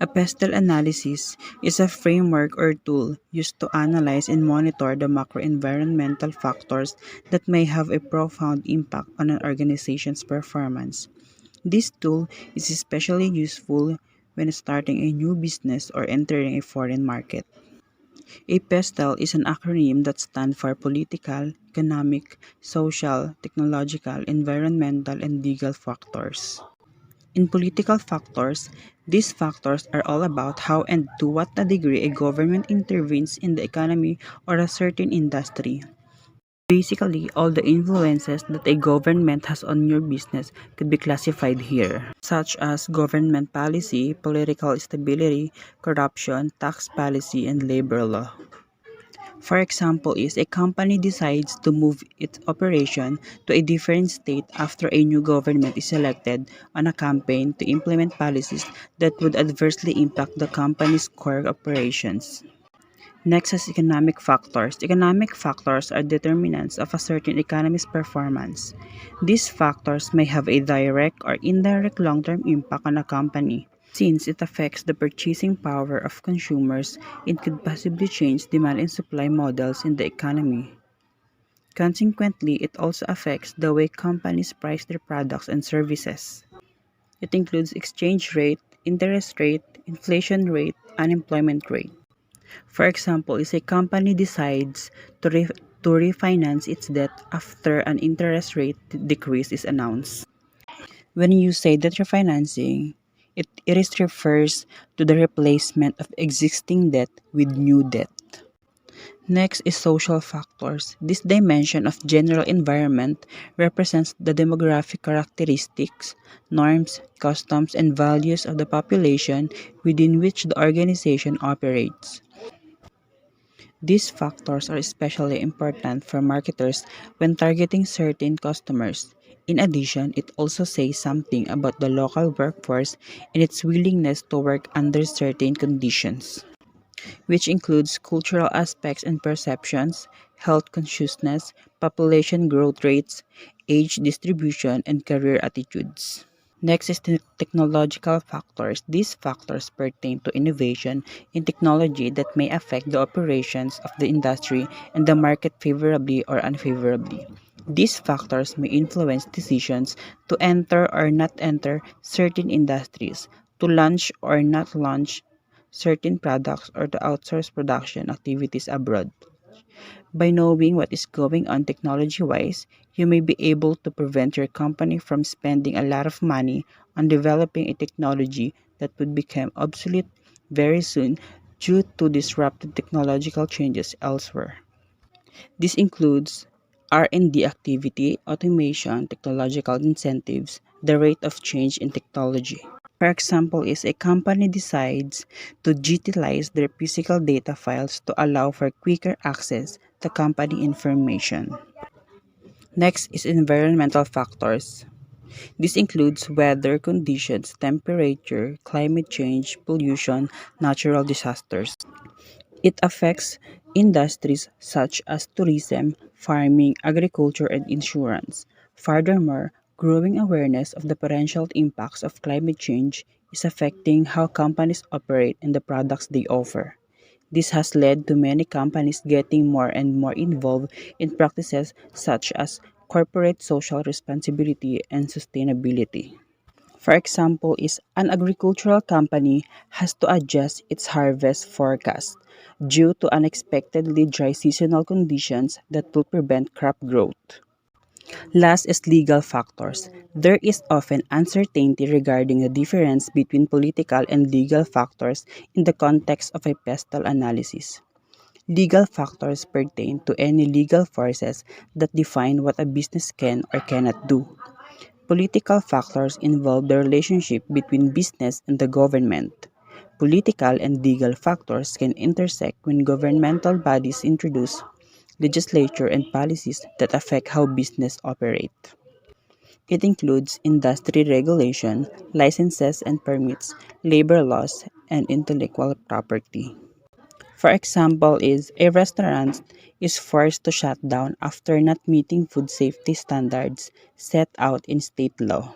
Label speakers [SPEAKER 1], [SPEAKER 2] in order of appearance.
[SPEAKER 1] A PESTEL analysis is a framework or tool used to analyze and monitor the macro-environmental factors that may have a profound impact on an organization's performance. This tool is especially useful when starting a new business or entering a foreign market. A PESTEL is an acronym that stands for political, economic, social, technological, environmental, and legal factors. In political factors, these factors are all about how and to what a degree a government intervenes in the economy or a certain industry. Basically, all the influences that a government has on your business could be classified here, such as government policy, political stability, corruption, tax policy, and labor law. For example, is a company decides to move its operation to a different state after a new government is elected on a campaign to implement policies that would adversely impact the company's core operations. Next is economic factors. Economic factors are determinants of a certain economy's performance. These factors may have a direct or indirect long-term impact on a company. Since it affects the purchasing power of consumers, it could possibly change demand and supply models in the economy. Consequently, it also affects the way companies price their products and services. It includes exchange rate, interest rate, inflation rate, unemployment rate. For example, if a company decides to refinance its debt after an interest rate decrease is announced. When you say that refinancing, it is refers to the replacement of existing debt with new debt. Next is social factors. This dimension of general environment represents the demographic characteristics, norms, customs, and values of the population within which the organization operates. These factors are especially important for marketers when targeting certain customers. In addition, it also says something about the local workforce and its willingness to work under certain conditions, which includes cultural aspects and perceptions, health consciousness, population growth rates, age distribution, and career attitudes. Next is technological factors. These factors pertain to innovation in technology that may affect the operations of the industry and the market favorably or unfavorably. These factors may influence decisions to enter or not enter certain industries, to launch or not launch certain products, or to outsource production activities abroad. By knowing what is going on technology-wise, you may be able to prevent your company from spending a lot of money on developing a technology that would become obsolete very soon due to disruptive technological changes elsewhere. This includes R&D activity, automation, technological incentives, the rate of change in technology. For example, is a company decides to digitalize their physical data files to allow for quicker access to company information. Next is environmental factors. This includes weather conditions, temperature, climate change, pollution, natural disasters. It affects industries such as tourism, farming, agriculture, and insurance. Furthermore, growing awareness of the potential impacts of climate change is affecting how companies operate and the products they offer. This has led to many companies getting more and more involved in practices such as corporate social responsibility and sustainability. For example, is an agricultural company has to adjust its harvest forecast due to unexpectedly dry seasonal conditions that will prevent crop growth. Last is legal factors. There is often uncertainty regarding the difference between political and legal factors in the context of a pestle analysis. Legal factors pertain to any legal forces that define what a business can or cannot do. Political factors involve the relationship between business and the government. Political and legal factors can intersect when governmental bodies introduce legislature and policies that affect how business operate. It includes industry regulation, licenses and permits, labor laws, and intellectual property. For example, is a restaurant is forced to shut down after not meeting food safety standards set out in state law.